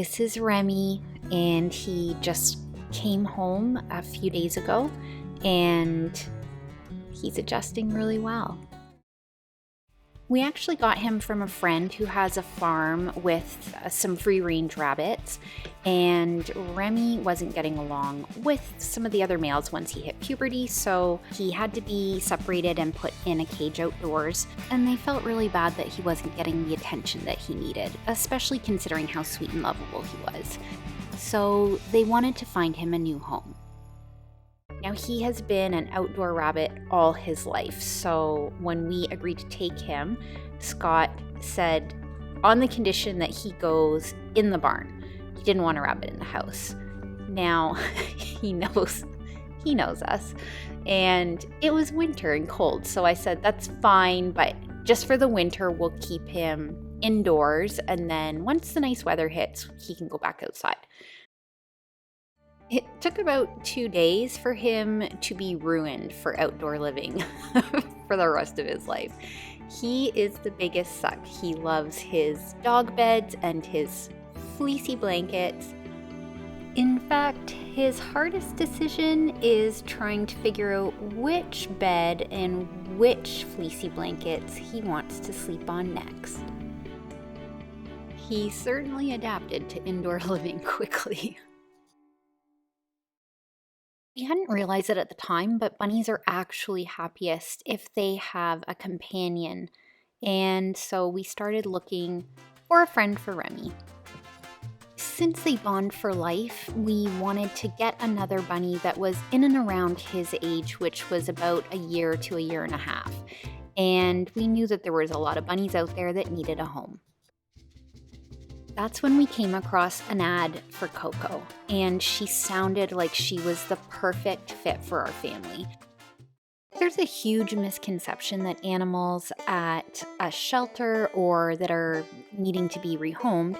This is Remy, and he just came home a few days ago, and he's adjusting really well. We actually got him from a friend who has a farm with some free-range rabbits, and Remy wasn't getting along with some of the other males once he hit puberty, so he had to be separated and put in a cage outdoors, and they felt really bad that he wasn't getting the attention that he needed, especially considering how sweet and lovable he was. So they wanted to find him a new home. Now, he has been an outdoor rabbit all his life, so when we agreed to take him, Scott said on the condition that he goes in the barn. He didn't want a rabbit in the house. Now, he knows us, and it was winter and cold, so I said, that's fine, but just for the winter, we'll keep him indoors, and then once the nice weather hits, he can go back outside. It took about 2 days for him to be ruined for outdoor living for the rest of his life. He is the biggest suck. He loves his dog beds and his fleecy blankets. In fact, his hardest decision is trying to figure out which bed and which fleecy blankets he wants to sleep on next. He certainly adapted to indoor living quickly. We hadn't realized it at the time, but bunnies are actually happiest if they have a companion, and so we started looking for a friend for Remy. Since they bond for life, we wanted to get another bunny that was in and around his age, which was about a year to a year and a half, and we knew that there was a lot of bunnies out there that needed a home. That's when we came across an ad for Coco, and she sounded like she was the perfect fit for our family. There's a huge misconception that animals at a shelter or that are needing to be rehomed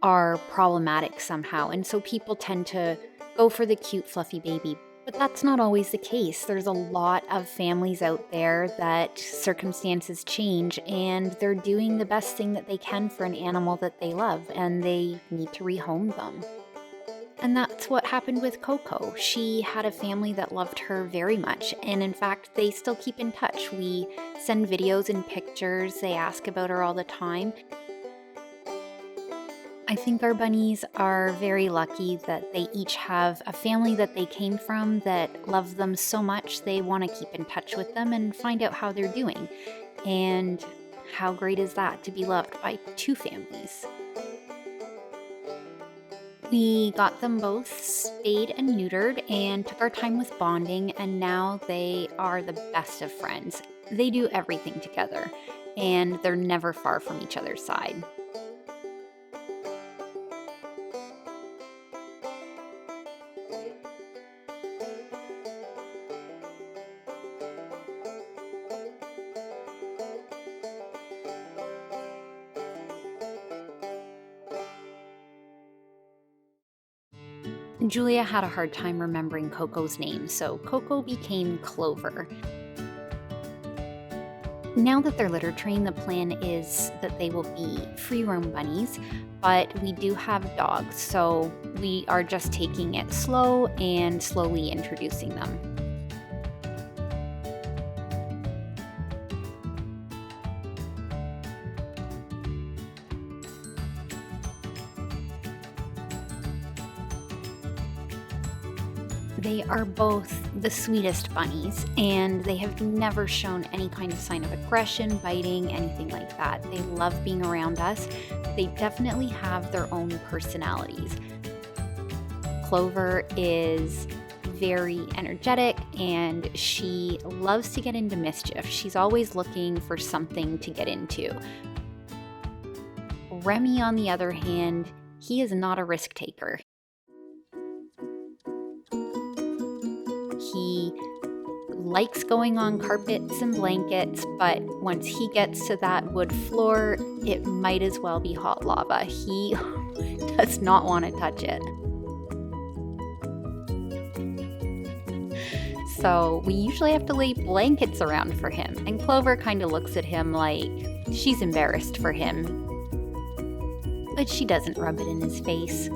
are problematic somehow, and so people tend to go for the cute fluffy baby. But that's not always the case. There's a lot of families out there that circumstances change, and they're doing the best thing that they can for an animal that they love, and they need to rehome them. And that's what happened with Coco. She had a family that loved her very much, and in fact, they still keep in touch. We send videos and pictures. They ask about her all the time. I think our bunnies are very lucky that they each have a family that they came from that love them so much they want to keep in touch with them and find out how they're doing. And how great is that to be loved by two families? We got them both spayed and neutered and took our time with bonding, and now they are the best of friends. They do everything together, and they're never far from each other's side. Julia had a hard time remembering Coco's name, so Coco became Clover. Now that they're litter trained, the plan is that they will be free-roam bunnies, but we do have dogs, so we are just taking it slow and slowly introducing them. They are both the sweetest bunnies, and they have never shown any kind of sign of aggression, biting, anything like that. They love being around us. They definitely have their own personalities. Clover is very energetic, and she loves to get into mischief. She's always looking for something to get into. Remy, on the other hand, he is not a risk taker. He likes going on carpets and blankets, but once he gets to that wood floor, it might as well be hot lava. He does not want to touch it. So we usually have to lay blankets around for him, and Clover kind of looks at him like she's embarrassed for him. but she doesn't rub it in his face.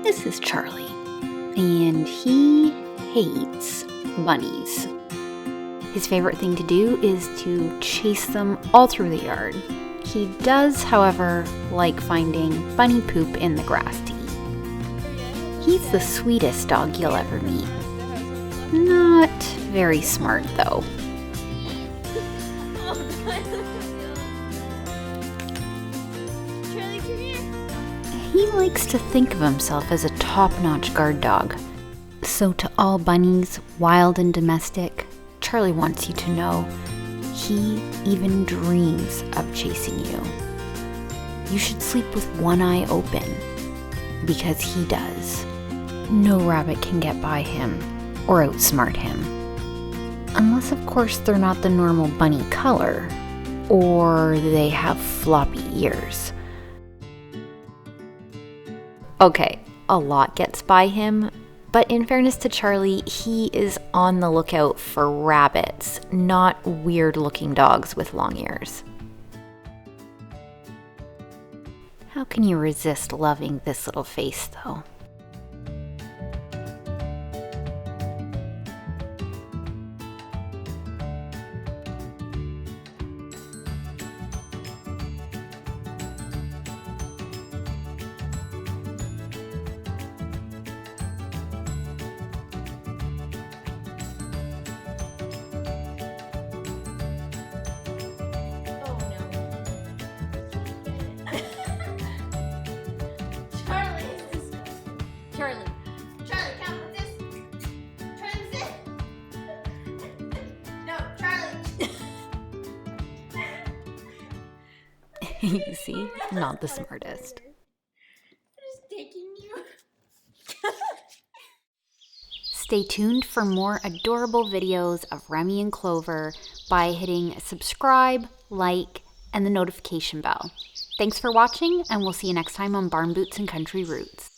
This is Charlie, and he hates bunnies. His favorite thing to do is to chase them all through the yard. He does, however, like finding bunny poop in the grass to eat. He's the sweetest dog you'll ever meet. Not very smart, though. He likes to think of himself as a top-notch guard dog. So to all bunnies, wild and domestic, Charlie wants you to know he even dreams of chasing you. You should sleep with one eye open, because he does. No rabbit can get by him or outsmart him. Unless, of course, they're not the normal bunny color, or they have floppy ears. Okay, a lot gets by him, but in fairness to Charlie, he is on the lookout for rabbits, not weird-looking dogs with long ears. How can you resist loving this little face, though? Charlie, come with this. Charlie, sit. No, Charlie. You see, not the smartest. Just taking you. Stay tuned for more adorable videos of Remy and Clover by hitting subscribe, like, and the notification bell. Thanks for watching, and we'll see you next time on Barn Boots and Country Roots.